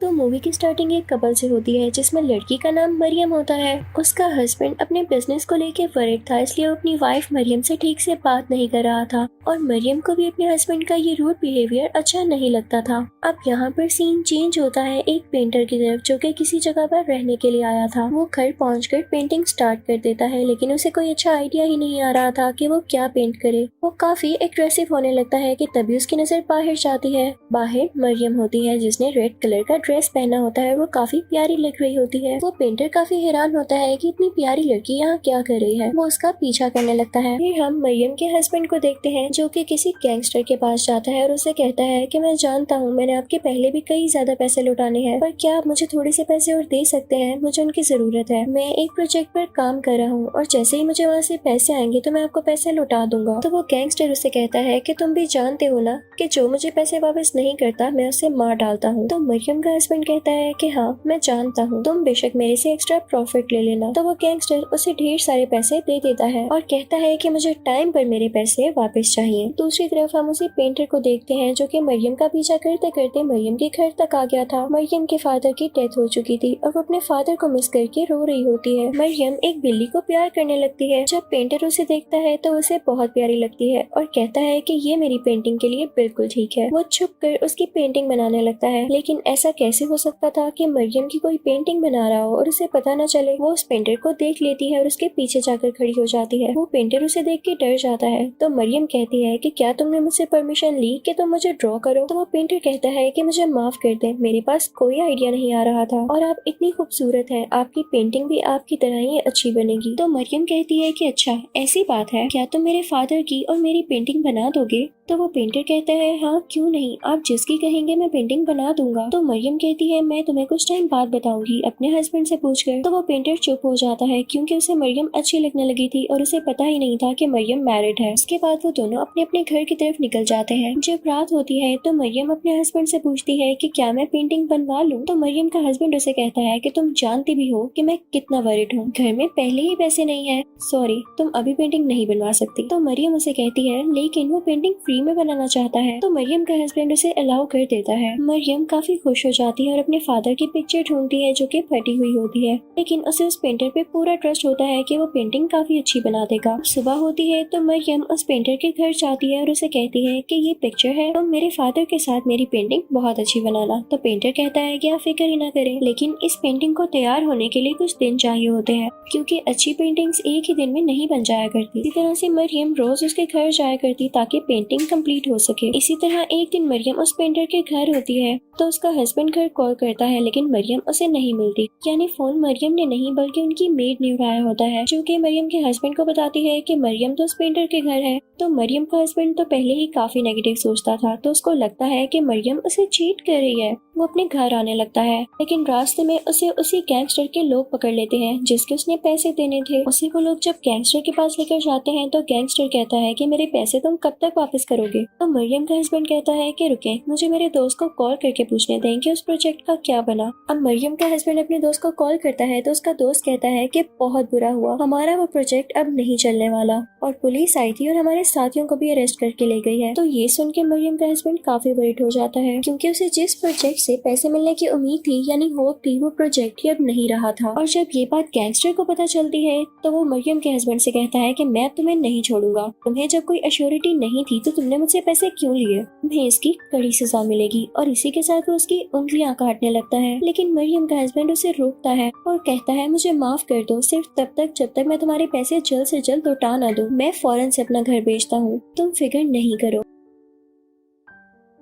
तो मूवी की स्टार्टिंग एक कपल से होती है जिसमें लड़की का नाम मरियम होता है। उसका हस्बैंड अपने बिजनेस को लेके वरीड था, इसलिए वो अपनी वाइफ मरियम से ठीक से बात नहीं कर रहा था और मरियम को भी अपने हस्बैंड का ये रूड बिहेवियर अच्छा नहीं लगता था। अब यहाँ पर सीन चेंज होता है एक पेंटर की तरफ जो कि किसी जगह पर रहने के लिए आया था। वो घर पहुंचकर पेंटिंग स्टार्ट कर देता है, लेकिन उसे कोई अच्छा आइडिया ही नहीं आ रहा था कि वो क्या पेंट करे। वो काफी एग्रेसिव होने लगता है कि तभी उसकी नजर बाहर जाती है। बाहर मरियम होती है जिसने रेड कलर का ड्रेस पहना होता है। वो काफी प्यारी लग रही होती है। वो पेंटर काफी हैरान होता है कि इतनी प्यारी लड़की यहाँ क्या कर रही है। वो उसका पीछा करने लगता है। फिर हम मरियम के हस्बैंड को देखते हैं जो कि किसी गैंगस्टर के पास जाता है और उसे कहता है कि मैं जानता हूँ मैंने आपके पहले भी कई ज्यादा पैसे लुटाने हैं, पर क्या आप मुझे थोड़े से पैसे और दे सकते हैं, मुझे उनकी जरूरत है। मैं एक प्रोजेक्ट पर काम कर रहा हूँ और जैसे ही मुझे वहाँ से पैसे आएंगे तो मैं आपको पैसे लौटा दूंगा। तो वो गैंगस्टर उसे कहता है कि तुम भी जानते हो ना कि जो मुझे पैसे वापस नहीं करता मैं उसे मार डालता हूँ। तो मरियम का हस्बैंड कहता है कि हाँ मैं जानता हूँ, तुम बेशक मेरे से एक्स्ट्रा प्रॉफिट ले लेना। तो वो गैंगस्टर उसे ढेर सारे पैसे दे देता है और कहता है कि मुझे टाइम पर मेरे पैसे वापस चाहिए। दूसरी तरफ हम उसी पेंटर को देखते हैं जो कि मरियम का पीछा करते करते मरियम के घर तक आ गया था। मरियम के फादर की डेथ हो चुकी थी और वो अपने फादर को मिस करके रो रही होती है। मरियम एक बिल्ली को प्यार करने लगती है। जब पेंटर उसे देखता है तो उसे बहुत प्यारी लगती है और कहता है कि ये मेरी पेंटिंग के लिए बिल्कुल ठीक है। वो छुप कर उसकी पेंटिंग बनाने लगता है, लेकिन ऐसा कैसे हो सकता था कि मरियम की कोई पेंटिंग बना रहा हो और उसे पता न चले। वो उस पेंटर को देख लेती है और उसके पीछे जाकर खड़ी हो जाती है। वो पेंटर उसे देख के डर जाता है। तो मरियम कहती है कि क्या तुमने मुझसे परमिशन ली कि तुम मुझे ड्रॉ करो। तो वो पेंटर कहता है कि मुझे माफ कर दे, मेरे पास कोई आइडिया नहीं आ रहा था और आप इतनी खूबसूरत है, आपकी पेंटिंग भी आपकी तरह ही अच्छी बनेगी। तो मरियम कहती है कि अच्छा ऐसी बात है, क्या तुम मेरे फादर की और मेरी पेंटिंग बना दोगे। तो वो पेंटर कहता है हाँ क्यों नहीं, आप जिसकी कहेंगे मैं पेंटिंग बना दूंगा। तो मरियम कहती है मैं तुम्हें कुछ टाइम बाद बताऊंगी अपने हस्बैंड से पूछकर। तो वो पेंटर चुप हो जाता है क्योंकि उसे मरियम अच्छी लगने लगी थी और उसे पता ही नहीं था कि मरियम मैरिड है। उसके बाद वो दोनों अपने अपने घर की तरफ निकल जाते हैं। जब रात होती है तो मरियम अपने हस्बैंड से पूछती है कि क्या मैं पेंटिंग बनवा लूं। तो मरियम का हस्बैंड उसे कहता है कि तुम जानती भी हो कि मैं कितना वरिड हूँ, घर में पहले ही पैसे नहीं है, सॉरी तुम अभी पेंटिंग नहीं बनवा सकती। तो मरियम उसे कहती है लेकिन वो पेंटिंग फ्री में बनाना चाहता है। तो मरियम का हस्बैंड उसे अलाउ कर देता है। मरियम काफी खुश हो जाती है और अपने फादर की पिक्चर ढूंढती है जो कि फटी हुई होती है, लेकिन उसे उस पेंटर पे पूरा ट्रस्ट होता है कि वो पेंटिंग काफी अच्छी बना देगा। सुबह होती है तो मरियम उस पेंटर के घर जाती है और उसे कहती है कि ये पिक्चर है, तुम मेरे फादर के साथ मेरी पेंटिंग बहुत अच्छी बनाना। तो पेंटर कहता है कि आप फिक्र ही ना करें, लेकिन इस पेंटिंग को तैयार होने के लिए कुछ दिन चाहिए होते हैं क्योंकि अच्छी पेंटिंग्स एक ही दिन में नहीं बन जाया करती। इसी तरह से मरियम रोज उसके घर जाया करती ताकि पेंटिंग कंप्लीट हो सके। इसी तरह एक दिन मरियम उस पेंटर के घर होती है तो उसका हस्बैंड घर कॉल करता है, लेकिन मरियम उसे नहीं मिलती। यानी फोन मरियम ने नहीं बल्कि उनकी मेड ने उठाया होता है, जो कि मरियम के हस्बैंड को बताती है कि मरियम तो उस पेंटर के घर है। तो मरियम का हस्बैंड तो पहले ही काफी नेगेटिव सोचता था, तो उसको लगता है कि मरियम उसे चीट कर रही है। वो अपने घर आने लगता है, लेकिन रास्ते में उसे उसी गैंगस्टर के लोग पकड़ लेते हैं जिसके उसने पैसे देने थे। उसी वो लोग जब गैंगस्टर के पास लेकर जाते हैं तो गैंगस्टर कहता है कि मेरे पैसे तुम कब तक वापस करोगे। तो मरियम का हस्बैंड कहता है कि रुके, मुझे मेरे दोस्त को कॉल करके पूछने दें कि उस प्रोजेक्ट का क्या बना। अब मरियम का हस्बैंड अपने दोस्त को कॉल करता है तो उसका दोस्त कहता है कि बहुत बुरा हुआ, हमारा वो प्रोजेक्ट अब नहीं चलने वाला और पुलिस आई थी और हमारे साथियों को भी अरेस्ट करके ले गई है। तो ये सुन के मरियम का हस्बैंड काफी वरीड हो जाता है क्योंकि उसे जिस प्रोजेक्ट से पैसे मिलने की उम्मीद थी यानी होप थी, वो प्रोजेक्ट ही अब नहीं रहा था। और जब ये बात गैंगस्टर को पता चलती है तो वो मरियम के हस्बैंड से कहता है कि मैं तुम्हें नहीं छोड़ूंगा, तुम्हें जब कोई एश्योरिटी नहीं थी तो तुमने मुझसे पैसे क्यों लिए, तुम्हें इसकी कड़ी सजा मिलेगी। और इसी के साथ वो उसकी उंगलियां काटने लगता है, लेकिन मरियम का हस्बैंड उसे रोकता है और कहता है मुझे माफ कर दो, सिर्फ तब तक जब तक मैं तुम्हारे पैसे जल्द से जल्द लौटा ना दूं। मैं फौरन से अपना घर बेचता हूँ, तुम फिक्र नहीं करो।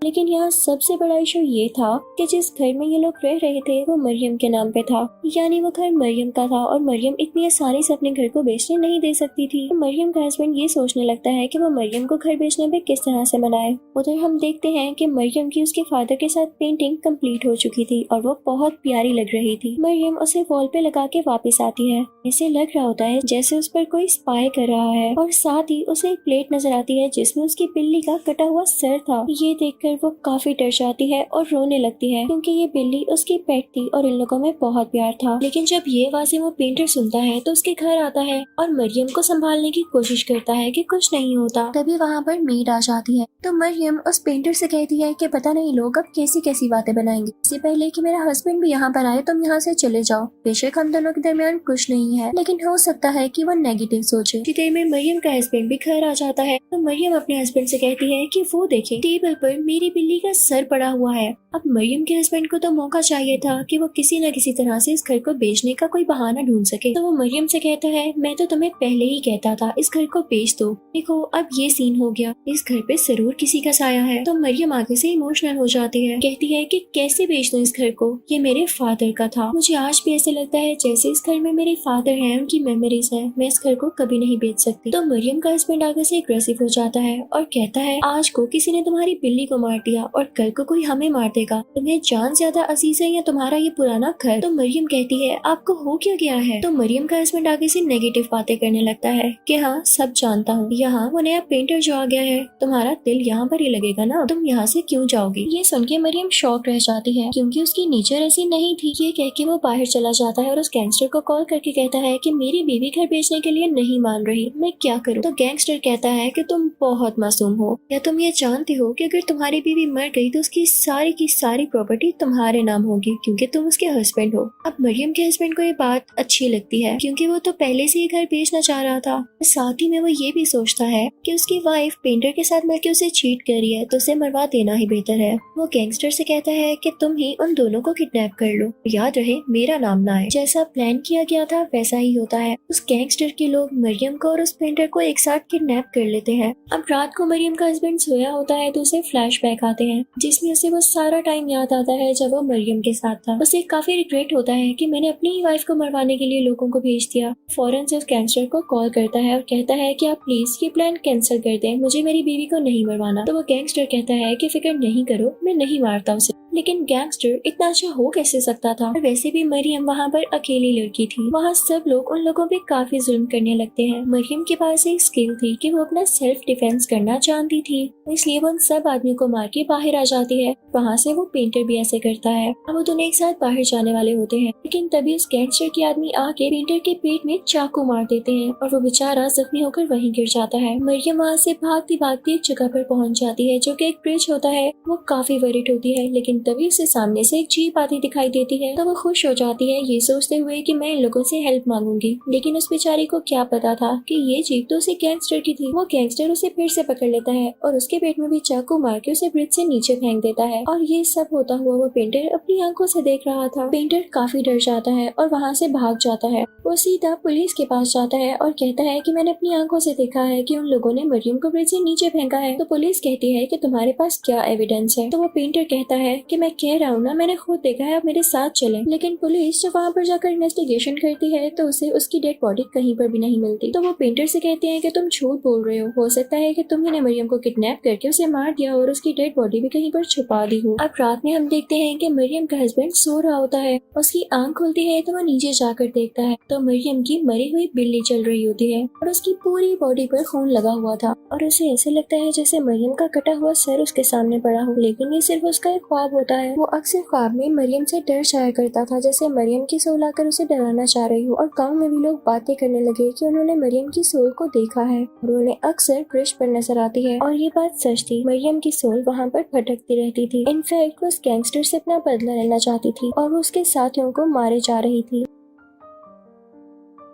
लेकिन यहाँ सबसे बड़ा इशू ये था कि जिस घर में ये लोग रह रहे थे वो मरियम के नाम पे था, यानी वो घर मरियम का था और मरियम इतनी आसानी से अपने घर को बेचने नहीं दे सकती थी। तो मरियम का हस्बैंड ये सोचने लगता है कि वो मरियम को घर बेचने में किस तरह से मनाए। उधर हम देखते हैं कि मरियम की उसके फादर के साथ पेंटिंग कंप्लीट हो चुकी थी और वो बहुत प्यारी लग रही थी। मरियम उसे वॉल पे लगा के वापस आती है, इसे लग रहा होता है जैसे उस पर कोई स्पाई कर रहा है और साथ ही उसे एक प्लेट नजर आती है जिसमें उसकी बिल्ली का कटा हुआ सर था। ये देखकर देखकर वो काफी डर जाती है और रोने लगती है क्योंकि ये बिल्ली उसकी पेट थी और इन लोगों में बहुत प्यार था। लेकिन जब ये आवाजें वो पेंटर सुनता है तो उसके घर आता है और मरियम को संभालने की कोशिश करता है कि कुछ नहीं होता। तभी वहाँ पर मेड आ जाती है तो मरियम उस पेंटर से कहती है कि पता नहीं लोग अब कैसी कैसी बातें बनाएंगे, इससे पहले कि मेरा हस्बैंड भी यहाँ पर आए तुम यहाँ से चले जाओ। बेशक हम दोनों के दरमियान कुछ नहीं है, लेकिन हो सकता है कि वो नेगेटिव सोचे। इतनी देर में मरियम का हस्बैंड भी घर आ जाता है तो मरियम अपने हस्बैंड से कहती है कि वो देखे टेबल पर मेरी बिल्ली का सर पड़ा हुआ है। अब मरियम के हस्बैंड को तो मौका चाहिए था कि वो किसी न किसी तरह से इस घर को बेचने का कोई बहाना ढूंढ सके। तो वो मरियम से कहता है मैं तो तुम्हें पहले ही कहता था इस घर को बेच दो, देखो अब ये सीन हो गया, इस घर पे जरूर किसी का साया है। तो मरियम आगे से इमोशनल हो जाती है, कहती है कि कैसे बेच दूं इस घर को, ये मेरे फादर का था, मुझे आज भी ऐसे लगता है जैसे इस घर में मेरे फादर हैं, उनकी मेमोरीज हैं, मैं इस घर को कभी नहीं बेच सकती। तो मरियम का हस्बैंड आगे से एग्रेसिव हो जाता है और कहता है आज को किसी ने तुम्हारी बिल्ली को मार दिया और कल को कोई हमें मार देगा, तुम्हें जान ज्यादा अजीज है या तुम्हारा ये पुराना घर। तो मरियम कहती है आपको हो क्या गया है। तो मरियम का हस्बैंड आगे से नेगेटिव बातें करने लगता है कि हाँ सब जानता हूँ, यहाँ वो नया पेंटर जो आ गया है, तुम्हारा दिल यहाँ पर ही लगेगा ना, तुम यहाँ से क्यों जाओगी। ये सुन के मरियम शॉक रह जाती है क्योंकि उसकी नेचर ऐसी नहीं थी। ये कह के वो बाहर चला जाता है और उस गैंगस्टर को कॉल करके कहता है कि मेरी बीवी घर बेचने के लिए नहीं मान रही, मैं क्या करूँ। तो गैंगस्टर कहता है कि तुम बहुत मासूम हो, या तुम ये जानते हो कि अगर तुम्हारी बीवी मर गई तो उसकी सारी की सारी प्रॉपर्टी तुम्हारे नाम होगी क्योंकि तुम उसके हस्बैंड हो। अब मरियम के हस्बैंड को ये बात अच्छी लगती है क्योंकि वो तो पहले से ही घर बेचना चाह रहा था। साथ ही में वो ये भी सोचता है कि उसकी वाइफ पेंटर के साथ मिलकर उसे चीट कर रही है तो उसे मरवा देना ही बेहतर है। वो गैंगस्टर से कहता है कि तुम ही उन दोनों को किडनैप कर लो, याद रहे मेरा नाम ना आए। जैसा प्लान किया गया था वैसा ही होता है। उस गैंगस्टर के लोग मरियम को और उस पेंटर को एक साथ किडनैप कर लेते हैं। अब रात को मरियम का हस्बैंड सोया होता है तो उसे फ्लैशबैक आते हैं जिसमें उसे वो सारा टाइम याद आता है जब वो मरियम के साथ था। उसे काफी रिग्रेट होता है कि मैंने अपनी ही वाइफ को मरवाने के लिए लोगों को भेज दिया। फौरन से उस गैंगस्टर को कॉल करता है और कहता है कि आप प्लीज ये प्लान कैंसिल कर दें, मुझे मेरी बीवी को नहीं मरवाना। तो वो गैंगस्टर कहता है कि फिक्र नहीं करो, मैं नहीं मारता उसे। लेकिन गैंगस्टर इतना अच्छा हो कैसे सकता था। और वैसे भी मरियम वहाँ पर अकेली लड़की थी, वहाँ सब लोग उन लोगों पे काफी जुल्म करने लगते हैं। मरियम के पास एक स्किल थी कि वो अपना सेल्फ डिफेंस करना जानती थी, इसलिए वो उन सब आदमी को मार के बाहर आ जाती है। वहाँ से वो पेंटर भी ऐसे करता है। अब वो दोनों एक साथ बाहर जाने वाले होते हैं लेकिन तभी उस गैंगस्टर के आदमी आके पेंटर के पेट में चाकू मार देते हैं और वो बेचारा जख्मी होकर वहीं गिर जाता है। मरियम वहाँ से भागती भागती एक जगह पर पहुँच जाती है जो कि एक ब्रिज होता है। वो काफी वरीड होती है लेकिन तभी उसे सामने से एक जीप आती दिखाई देती है तो वो खुश हो जाती है ये सोचते हुए कि मैं इन लोगों से हेल्प मांगूंगी। लेकिन उस बेचारी को क्या पता था कि ये जीप तो उसे गैंगस्टर की थी। वो गैंगस्टर उसे फिर से पकड़ लेता है और उसके पेट में भी चाकू मार के उसे ब्रिज से नीचे फेंक देता है। और ये सब होता हुआ वो पेंटर अपनी आंखों से देख रहा था। पेंटर काफी डर जाता है और वहाँ से भाग जाता है। वो सीधा पुलिस के पास जाता है और कहता है कि मैंने अपनी आंखों से देखा है कि उन लोगों ने मरियम को ब्रिज से नीचे फेंका है। तो पुलिस कहती है कि तुम्हारे पास क्या एविडेंस है। तो वो पेंटर कहता है कि मैं कह रहा हूँ ना, मैंने खुद देखा है, आप मेरे साथ चलें। लेकिन पुलिस जब वहाँ पर जाकर इन्वेस्टिगेशन करती है तो उसे उसकी डेड बॉडी कहीं पर भी नहीं मिलती। तो वो पेंटर से कहते हैं कि तुम झूठ बोल रहे हो सकता है कि तुम ही ने मरियम को किडनैप करके उसे मार दिया और उसकी डेड बॉडी भी कहीं पर छुपा दी हो। अब रात में हम देखते हैं कि मरियम का हस्बैंड सो रहा होता है, उसकी आंख खुलती है तो वो नीचे जाकर देखता है तो मरियम की मरी हुई बिल्ली चल रही होती है और उसकी पूरी बॉडी पर खून लगा हुआ था और उसे ऐसे लगता है जैसे मरियम का कटा हुआ सर उसके सामने पड़ा हो। लेकिन ये सिर्फ उसका एक ख्वाब होता है। वो अक्सर ख्वाब में मरियम से डर जाया करता था जैसे मरियम की सोल आकर उसे डराना चाह रही हो। और गाँव में भी लोग बातें करने लगे कि उन्होंने मरियम की सोल को देखा है और उन्हें अक्सर ब्रिज पर नजर आती है। और ये बात सच थी, मरियम की सोल वहाँ पर भटकती रहती थी। इनफैक्ट वो उस गैंगस्टर से अपना बदला लेना चाहती थी और वो उसके साथियों को मारे जा रही थी।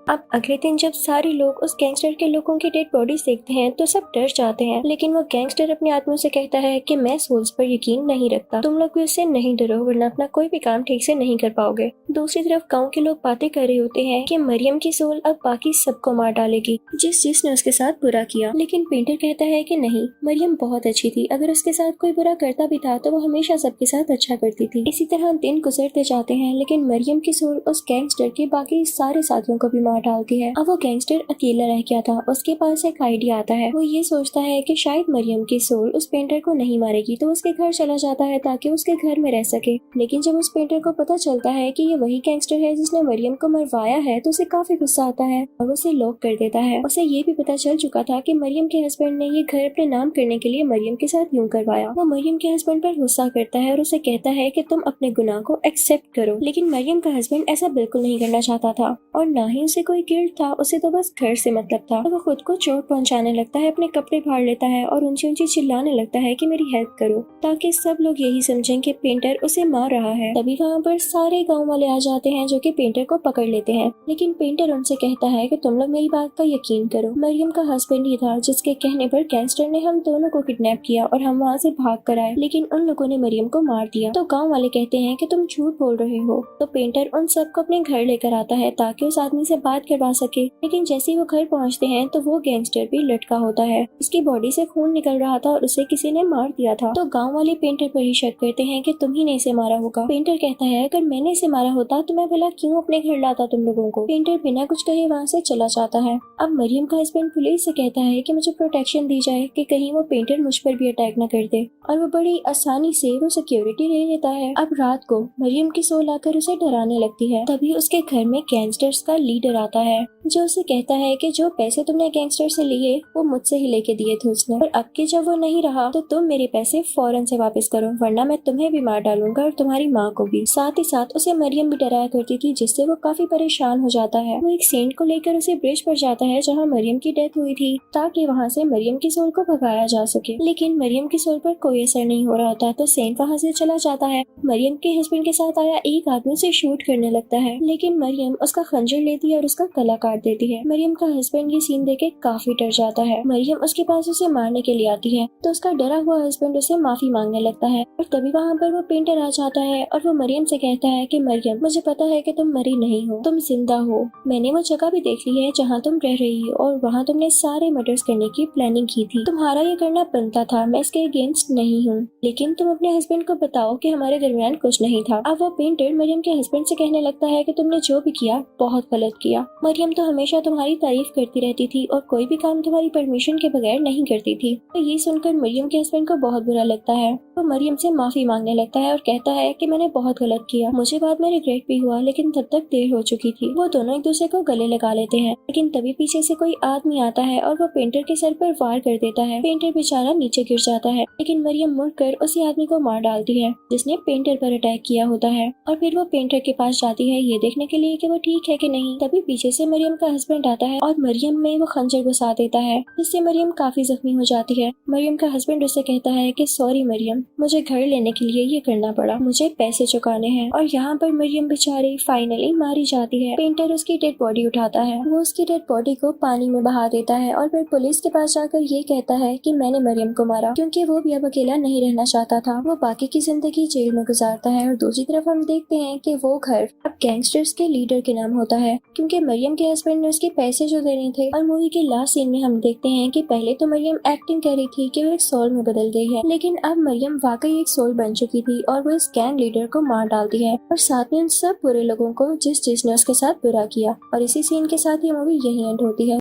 अब अगले दिन जब सारे लोग उस गैंगस्टर के लोगों की डेड बॉडीज देखते हैं तो सब डर जाते हैं। लेकिन वो गैंगस्टर अपने आदमियों से कहता है कि मैं सोल्स पर यकीन नहीं रखता, तुम लोग भी उससे नहीं डरो वरना अपना कोई भी काम ठीक से नहीं कर पाओगे। दूसरी तरफ गाँव के लोग बातें कर रहे होते हैं कि मरियम की सोल अब बाकी सबको मार डालेगी जिसने उसके साथ बुरा किया। लेकिन पेंटर कहता है कि नहीं, मरियम बहुत अच्छी थी, अगर उसके साथ कोई बुरा करता भी था तो वो हमेशा सबके साथ अच्छा करती थी। इसी तरह दिन गुजरते जाते हैं लेकिन मरियम की सोल उस गैंगस्टर के बाकी सारे साथियों को भी मार डालती है। अब वो गैंगस्टर अकेला रह गया था। उसके पास एक आइडिया आता है। वो ये सोचता है कि शायद मरियम की सोल उस पेंटर को नहीं मारेगी, तो उसके घर चला जाता है ताकि उसके घर में रह सके। लेकिन जब उस पेंटर को पता चलता है कि ये वही गैंगस्टर है जिसने मरियम को मरवाया है, तो उसे काफी गुस्सा आता है और उसे लॉक कर देता है। उसे ये भी पता चल चुका था कि मरियम के हस्बैंड ने ये घर अपने नाम करने के लिए मरियम के साथ यूं करवाया। वो मरियम के हस्बैंड पर गुस्सा करता है और उसे कहता है कि तुम अपने गुनाह को एक्सेप्ट करो। लेकिन मरियम का हस्बैंड ऐसा बिल्कुल नहीं करना चाहता था और ना ही उसे कोई गिल्ट था। उसे तो बस घर से मतलब था। तो वो खुद को चोट पहुंचाने लगता है, अपने कपड़े फाड़ लेता है और ऊंची ऊंची चिल्लाने लगता है कि मेरी हेल्प करो, ताकि सब लोग यही समझें कि पेंटर उसे मार रहा है। तभी वहाँ पर सारे गाँव वाले आ जाते हैं जो कि पेंटर को पकड़ लेते हैं। लेकिन पेंटर उनसे कहता है कि तुम लोग मेरी बात का यकीन करो, मरियम का हस्बैंड ही था जिसके कहने पर गैंगस्टर ने हम दोनों को किडनैप किया और हम वहाँ से भाग कर आए, लेकिन उन लोगों ने मरियम को मार दिया। तो गाँव वाले कहते हैं कि तुम झूठ बोल रहे हो। तो पेंटर उन सबको अपने घर लेकर आता है ताकि उस आदमी से बात करवा सके। लेकिन जैसे ही वो घर पहुँचते हैं तो वो गैंगस्टर भी लटका होता है। उसकी बॉडी से खून निकल रहा था और उसे किसी ने मार दिया था। तो गाँव वाले पेंटर पर ही शक करते हैं कि तुम ही ने इसे मारा होगा। पेंटर कहता है अगर मैंने इसे मारा होता तो मैं भला क्यों अपने घर लाता तुम लोगों को। पेंटर बिना कुछ कहे वहाँ से चला जाता है। अब मरियम का हस्बैंड पुलिस से कहता है कि मुझे प्रोटेक्शन दी जाए कि कहीं वो पेंटर मुझ पर भी अटैक न कर दे, और वो बड़ी आसानी से वो सिक्योरिटी ले लेता है। अब रात को मरियम की सोल आकर उसे डराने लगती है। तभी उसके घर में गैंगस्टर्स का लीडर आता है जो उसे कहता है कि जो पैसे तुमने गैंगस्टर से लिए वो मुझसे ही लेके दिए थे उसने, और अब के जब वो नहीं रहा तो तुम मेरे पैसे फौरन से वापस करो, वरना मैं तुम्हें भी मार डालूंगा और तुम्हारी माँ को भी। साथ ही साथ उसे मरियम भी डराया करती थी, जिससे वो काफी परेशान हो जाता है। वो एक सेंट को लेकर उसे ब्रिज पर जाता है जहाँ मरियम की डेथ हुई थी, ताकि वहाँ से मरियम की सोल को भगाया जा सके। लेकिन मरियम की सोल पर कोई असर नहीं हो रहा था, तो सेंट वहाँ से चला जाता है। मरियम के हस्बैंड के साथ आया एक आदमी उसे शूट करने लगता है, लेकिन मरियम उसका खंजर लेती है और उसका गला काट देती है। मरियम का हस्बैंड ये सीन देख के काफी डर जाता है। मरियम उसके पास उसे मारने के लिए आती है, तो उसका डरा हुआ हस्बैंड उसे माफी मांगने लगता है। और तभी वहाँ पर वो पेंटर आ जाता है और वो मरियम से कहता है कि मरियम, मुझे पता है कि तुम मरी नहीं हो, तुम जिंदा हो। मैंने वो जगह भी देख ली है जहाँ तुम रह रही हो और वहाँ तुमने सारे मर्डर्स करने की प्लानिंग की थी। तुम्हारा ये करना बनता था, मैं इसके अगेंस्ट नहीं हूँ, लेकिन तुम अपने हस्बैंड को बताओ कि हमारे दरमियान कुछ नहीं था। अब वो पेंटर मरियम के हस्बैंड से कहने लगता है कि तुमने जो भी किया बहुत गलत किया। मरियम तो हमेशा तुम्हारी तारीफ करती रहती थी और कोई भी काम तुम्हारी परमिशन के बगैर नहीं करती थी। तो ये सुनकर मरियम के हस्बैंड को बहुत बुरा लगता है। वो मरियम से माफी मांगने लगता है और कहता है कि मैंने बहुत गलत किया, मुझे बाद में रिग्रेट भी हुआ, लेकिन तब तक देर हो चुकी थी। वो दोनों एक दूसरे को गले लगा लेते हैं, लेकिन तभी पीछे से कोई आदमी आता है और वो पेंटर के सर पर वार कर देता है। पेंटर बेचारा नीचे गिर जाता है, लेकिन मरियम मुड़कर उसी आदमी को मार डालती है जिसने पेंटर पर अटैक किया होता है। और फिर वो पेंटर के पास जाती है ये देखने के लिए कि वो ठीक है कि नहीं। तभी पीछे से मरियम का हस्बैंड आता है और मरियम में वो खंजर घुसा देता है, जिससे मरियम काफी जख्मी हो जाती है। मरियम का हस्बैंड उससे कहता है कि सॉरी मरियम, मुझे घर लेने के लिए ये करना पड़ा, मुझे पैसे चुकाने हैं। और यहाँ पर मरियम बेचारी फाइनली मारी जाती है। पेंटर उसकी डेड बॉडी उठाता है, वो उसकी डेड बॉडी को पानी में बहा देता है और फिर पुलिस के पास जाकर ये कहता है कि मैंने मरियम को मारा, क्योंकि वो भी अब अकेला नहीं रहना चाहता था। वो बाकी की जिंदगी जेल में गुजारता है और दूसरी तरफ हम देखते हैं कि वो घर अब गैंगस्टर्स के लीडर के नाम होता है, क्योंकि मरियम के हस्बैंड ने उसके पैसे जो देने थे। और मूवी के लास्ट सीन में हम देखते हैं कि पहले तो मरियम एक्टिंग कर रही थी कि वो एक सोल में बदल गई है, लेकिन अब मरियम वाकई एक सोल बन चुकी थी और वो इस गैंग लीडर को मार डालती है और साथ में उन सब बुरे लोगों को जिसने उसके साथ बुरा किया। और इसी सीन के साथ ये मूवी यही एंड होती है।